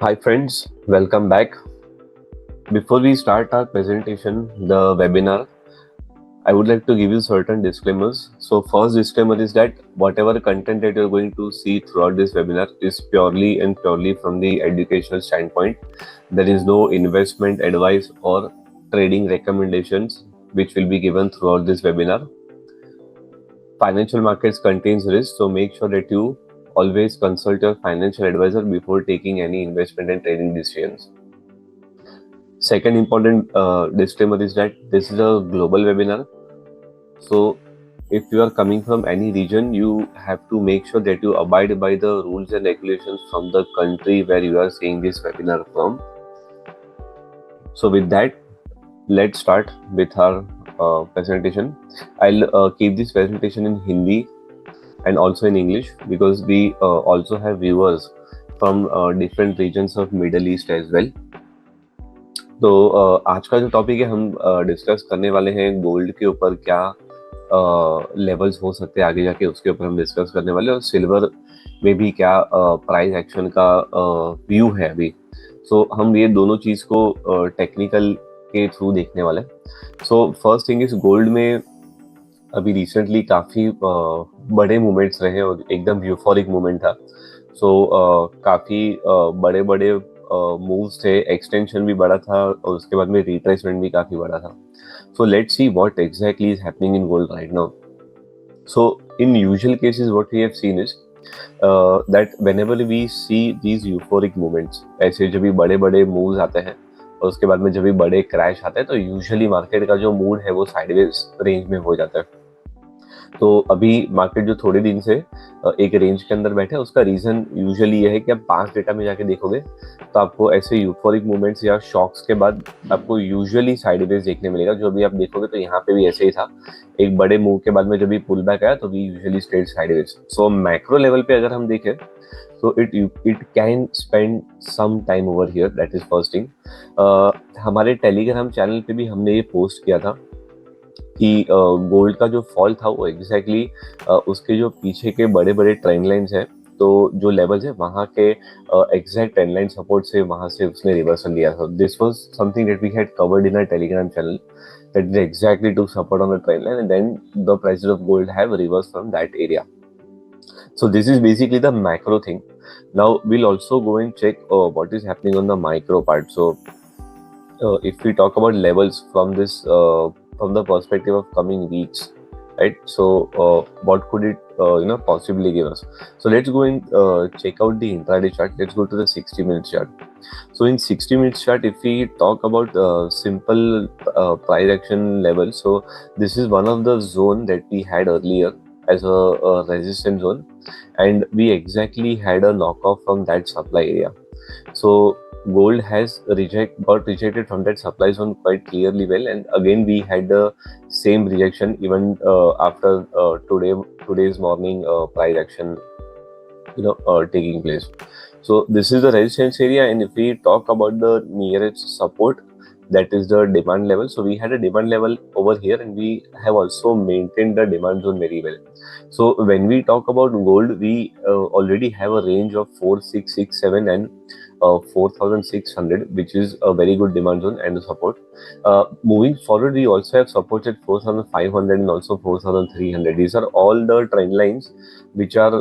Hi friends, welcome back. Before we start our presentation, the webinar, I would like to give you certain disclaimers. So first disclaimer is that whatever content that you're going to see throughout this webinar is purely and purely from the educational standpoint. There is no investment advice or trading recommendations which will be given throughout this webinar. Financial markets contains risk, so make sure that you always consult your financial advisor before taking any investment and trading decisions. Second important disclaimer is that this is a global webinar. So if you are coming from any region, you have to make sure that you abide by the rules and regulations from the country where you are seeing this webinar from. So with that, let's start with our presentation. I'll keep this presentation in Hindi and also in English because we also have viewers from different regions of Middle East as well. तो आज का जो topic है हम discuss करने वाले हैं gold के ऊपर क्या लेवल्स हो सकते हैं आगे जाके, उसके ऊपर हम डिस्कस करने वाले हैं और सिल्वर में भी क्या प्राइस एक्शन का व्यू है अभी. सो हम ये दोनों चीज़ को टेक्निकल के थ्रू देखने वाले हैं. So first thing is gold में अभी रिसेंटली काफ़ी बड़े मूवमेंट्स रहे और एकदम यूफोरिक मूवमेंट था. सो काफ़ी बड़े बड़े मूव्स थे, एक्सटेंशन भी बड़ा था और उसके बाद में रिट्रेसमेंट भी काफ़ी बड़ा था. So let's see what exactly is happening in gold right now. So in usual cases what we have seen is that whenever we see these euphoric movements, ऐसे जब भी बड़े बड़े मूव्स आते हैं और उसके बाद में जब भी बड़े क्रैश आते हैं तो यूजुअली मार्केट का जो मूड है वो साइडवेज रेंज में हो जाता है. तो अभी मार्केट जो थोड़े दिन से एक रेंज के अंदर बैठे है, उसका रीजन यूजुअली ये है कि आप 5 डेटा में जाके देखोगे तो आपको ऐसे यूफोरिक मूवमेंट्स या शॉक्स के बाद आपको यूजुअली साइडवेज देखने मिलेगा. जो भी आप देखोगे तो यहाँ पे भी ऐसे ही था, एक बड़े मूव के बाद में जब भी पुल बैक आया तो we usually stayed sideways. So macro level पे अगर हम देखें तो it can spend some time over here, that is first thing. हमारे टेलीग्राम चैनल पे भी हमने ये पोस्ट किया था कि गोल्ड का जो फॉल था वो एग्जैक्टली उसके जो पीछे के बड़े बड़े ट्रेंड लाइन्स हैं, तो जो लेवल्स है वहाँ के एग्जैक्ट ट्रेंड लाइन सपोर्ट से वहाँ से उसने रिवर्सल लिया था. This was something that we had covered in our telegram channel, that is exactly to support on the trend line, and then the prices of gold have reversed from that area. So this is basically the macro thing. Now we'll also go and check what is happening on the micro part. So if we talk about levels from this from the perspective of coming weeks, right? So what could it possibly give us? So let's go and check out the intraday chart. Let's go to the 60-minute chart. So in 60-minute chart, if we talk about simple price action level, so this is one of the zone that we had earlier as a resistance zone, and we exactly had a knockoff from that supply area. So gold has got rejected from that supply zone quite clearly well, and again we had the same rejection even after today's morning price action taking place. So this is the resistance area, and if we talk about the nearest support, that is the demand level. So we had a demand level over here, and we have also maintained the demand zone very well. So when we talk about gold, we already have a range of 4667 and 4600, which is a very good demand zone and support. Moving forward, we also have supports at 4500 and also 4300. These are all the trend lines which are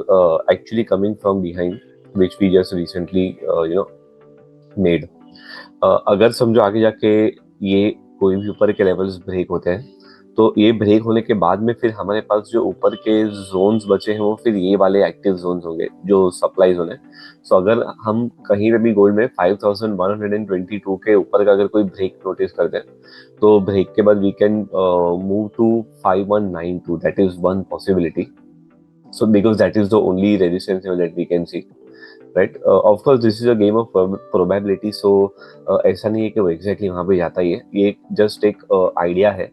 actually coming from behind, which we just recently made. अगर समझो आगे जाके ये कोई भी ऊपर के levels break होते हैं तो ये ब्रेक होने के बाद में फिर हमारे पास जो ऊपर के जोन्स बचे हैं वो फिर ये वाले एक्टिव जोन्स होंगे जो सप्लाई जोन है. सो अगर हम कहीं पे भी गोल्ड में 5122 के ऊपर का अगर कोई ब्रेक नोटिस करते हैं तो ब्रेक के बाद we can move to 5192. That is one possibility. So because that is the only resistance level that we can see, right? Of course this is a game of probability, so ऐसा नहीं है कि वो exactly वहाँ पे जाता ही है, ये just एक idea है,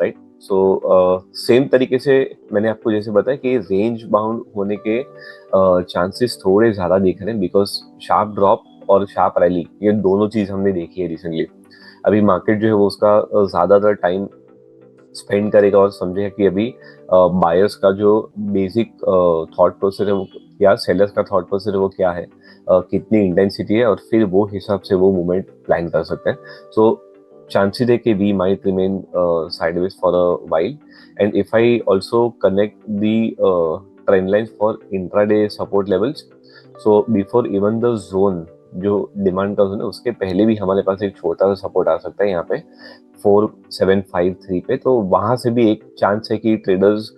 right? So सेम तरीके से मैंने आपको जैसे बताया कि रेंज बाउंड होने के चांसेस थोड़े ज़्यादा दिख रहे हैं बिकॉज शार्प ड्रॉप और शार्प रैली ये दोनों चीज़ हमने देखी है रिसेंटली. अभी मार्केट जो है वो उसका ज़्यादातर टाइम स्पेंड करेगा और समझेगा कि अभी बायर्स का जो बेसिक थॉट प्रोसेस है वो या सेलर्स का थॉट प्रोसेस वो क्या है, कितनी इंटेंसिटी है, और फिर वो हिसाब से वो मूवमेंट प्लान कर सकते हैं. सो chances है कि we might remain sideways for a while. And if I also connect the trend lines for intraday support levels, so before even the zone, जो डिमांड का जोन है उसके पहले भी हमारे पास एक छोटा सा सपोर्ट आ सकता है यहाँ पे 4753 पे. तो वहां से भी एक चांस है कि ट्रेडर्स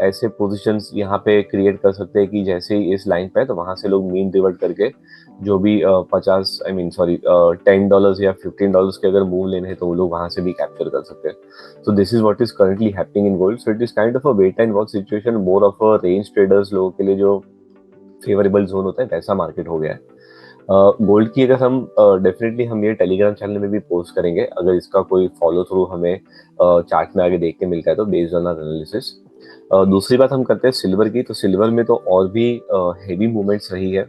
ऐसे पोजीशंस यहाँ पे क्रिएट कर सकते हैं कि जैसे ही इस लाइन पे है तो वहां से लोग मीन रिवर्ट करके जो भी 50 आई मीन सॉरी $10 या $15 के अगर मूव लेने हैं तो वो लोग वहां से भी कैप्चर कर सकते हैं. So this is what is currently happening in gold. So it is kind of a wait and watch situation, more of a range traders लोगों के लिए जो फेवरेबल जोन होता है वैसा मार्केट हो गया है. गोल्ड की अगर हम डेफिनेटली हम ये टेलीग्राम चैनल में भी पोस्ट करेंगे अगर इसका कोई फॉलो थ्रू हमें चार्ट में आगे देखने मिलता है तो बेस्ड ऑन एनालिसिस. दूसरी बात हम करते हैं सिल्वर की. तो सिल्वर में तो और भी हेवी मूवमेंट्स रही है.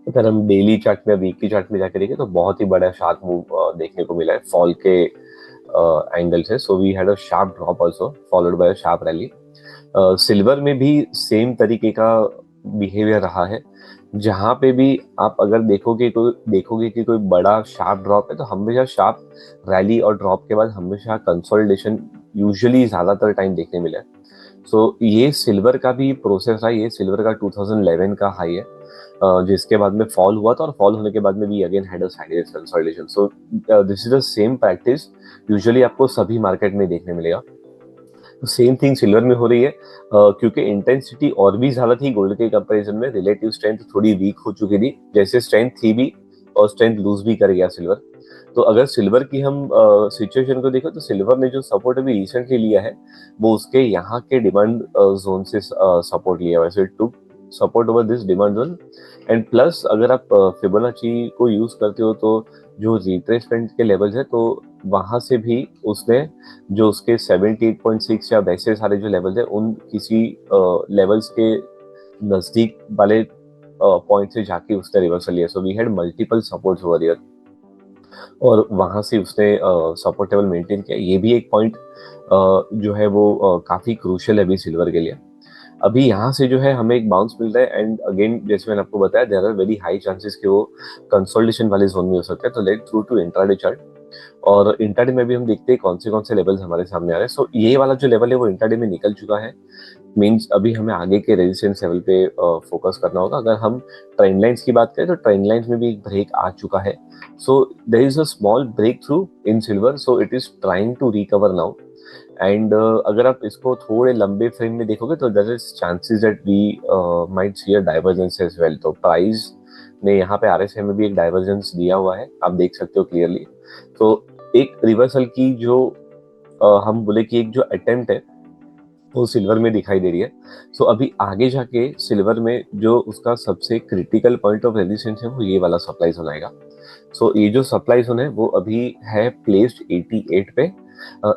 अगर हम डेली चार्ट में वीकली चार्ट में जाकर देखें तो बहुत ही बड़ा शार्प मूव देखने को मिला है फॉल के एंगल से. So we had a sharp drop also followed by a sharp rally. Silver में भी सेम तरीके का बिहेवियर रहा है. जहां पे भी आप अगर देखोगे कि कोई बड़ा शार्प ड्रॉप है तो हमेशा शार्प रैली और ड्रॉप के बाद हमेशा कंसोलिडेशन यूजुअली ज्यादातर टाइम देखने मिला है. सो ये सिल्वर का भी प्रोसेस है. ये सिल्वर का 2011 का हाई है जिसके बाद में फॉल हुआ था और फॉल होने के बाद में भी again had a sideways consolidation. So this is the same practice usually आपको सभी मार्केट में देखने मिलेगा. तो सेम थिंग सिल्वर में हो रही है क्योंकि इंटेंसिटी और भी ज्यादा थी गोल्ड के कंपैरिजन में. रिलेटिव स्ट्रेंथ थोड़ी वीक हो चुकी थी. जैसे स्ट्रेंथ थी भी और स्ट्रेंथ लूज भी कर गया सिल्वर. तो अगर सिल्वर की हम सिचुएशन को देखो तो सिल्वर ने जो सपोर्ट अभी रिसेंटली लिया है वो उसके यहाँ के डिमांड जोन से सपोर्ट लिया. वैसे to support over this demand zone. And plus अगर आप फिबोनाची को यूज करते हो तो जो रिट्रेसमेंट के लेवल्स है तो वहां से भी उसने जो उसके 78.6 या वैसे सारे जो लेवल्स है उन किसी लेवल्स के नजदीक वाले पॉइंट से जाके उसने रिवर्सल लिया. So we had multiple supports over here और वहां से उसने सपोर्ट लेवल मेंटेन किया. ये भी एक पॉइंट जो है वो काफी क्रूशियल है अभी सिल्वर के लिए. अभी यहाँ से जो है हमें एक बाउंस मिल रहा है एंड अगेन जैसे मैंने आपको बताया there are very high chances कि वो कंसोलिडेशन वाले जोन में हो सकता है. तो let through to intraday chart. और इंट्राडे में भी हम देखते हैं कौन से लेवल्स हमारे सामने आ रहे हैं. सो ये वाला जो लेवल है वो इंट्राडे में निकल चुका है. मींस अभी हमें आगे के रेजिस्टेंस लेवल पे फोकस करना होगा. अगर हम ट्रेंड लाइंस की बात करें तो ट्रेंड लाइंस में भी एक ब्रेक आ चुका है. So there is a small breakthrough in silver. So it is trying to recover now. And अगर आप इसको थोड़े लंबे फ्रेम में देखोगे तो there is chances that we might see a divergence as well. तो प्राइस ने यहाँ पे आरएसआई में भी एक डाइवर्जेंस दिया हुआ है, आप देख सकते हो क्लियरली. तो एक रिवर्सल की जो हम बोले कि एक जो अटेम्प्ट है वो सिल्वर में दिखाई दे रही है. सो अभी आगे जाके सिल्वर में जो उसका सबसे क्रिटिकल पॉइंट ऑफ रेजिस्टेंस है वो ये वाला सप्लाई जोन आएगा. सो ये जो सप्लाई जोन है वो अभी है प्लेस्ड 88 पे.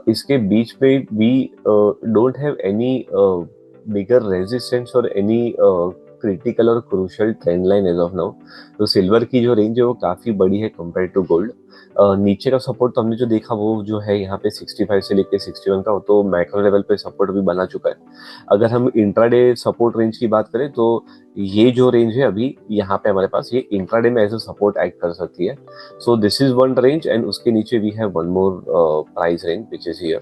इसके बीच में we don't have any bigger resistance और एनी क्रिटिकल और crucial trend line as of now. तो सिल्वर की जो रेंज है वो काफी बड़ी है कंपेयर टू गोल्ड. नीचे का सपोर्ट तो हमने जो देखा वो जो है यहाँ पे 65 से लेके 61 का, तो मैक्रो लेवल पे सपोर्ट भी बना चुका है. अगर हम इंट्राडे सपोर्ट रेंज की बात करें तो ये जो रेंज है अभी यहाँ पे हमारे पास ये इंट्राडे में एज अ सपोर्ट एक्ट कर सकती है. So this is one range and उसके नीचे we have one more price range which is here.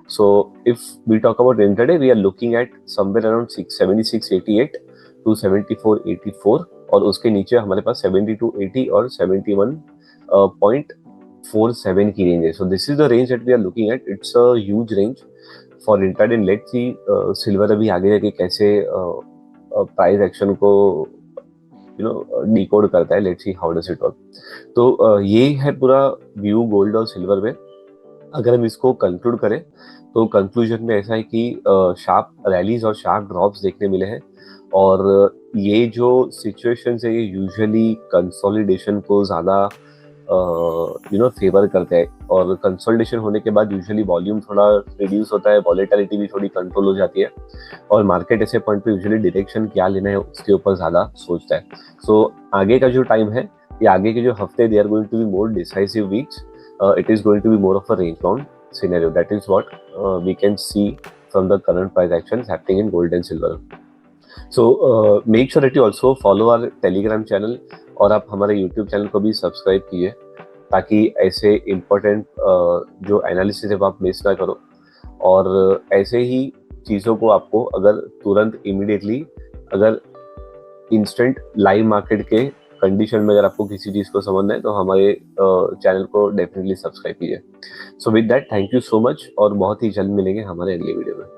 So if we talk about intraday, we are looking at somewhere around 7688 to 7484 और उसके नीचे हमारे पास 7280 और 71.47 की रेंज है. So this is the range that we are looking at. It's a huge range for intraday. Let's see silver अभी आगे जाके कैसे प्राइस एक्शन को डिकोड करता है. Let's see how does it work. तो ये है पूरा व्यू गोल्ड और सिल्वर में. अगर हम इसको कंक्लूड करें तो कंक्लूजन में ऐसा है कि शार्प रैलीज और शार्प ड्रॉप्स देखने मिले हैं और ये जो सिचुएशंस है ये यूजुअली कंसोलिडेशन को ज़्यादा फेवर करते हैं और कंसोलिडेशन होने के बाद यूजुअली वॉल्यूम थोड़ा रिड्यूस होता है, वॉलेटिलिटी भी थोड़ी कंट्रोल हो जाती है और मार्केट ऐसे पॉइंट पे यूजुअली डायरेक्शन क्या लेना है उसके ऊपर ज़्यादा सोचता है. सो आगे का जो टाइम है ये आगे के जो हफ्ते they are going to be more decisive weeks. It is going to be more of a range bound scenario. That is what we can see from the current price actions happening in gold and silver. So make sure that you also follow our telegram channel, और आप हमारे YouTube channel को भी subscribe कीजिए, ताकि ऐसे important जो analysis है वो आप मिस ना करो। और ऐसे ही चीज़ों को आपको अगर तुरंत इमीडिएटली, अगर इंस्टेंट लाइव मार्केट के कंडीशन में अगर आपको किसी चीज़ को समझना है तो हमारे चैनल को डेफिनेटली सब्सक्राइब कीजिए। So with that, thank you so much, और बहुत ही जल्द मिलेंगे हमारे अगले वीडियो में।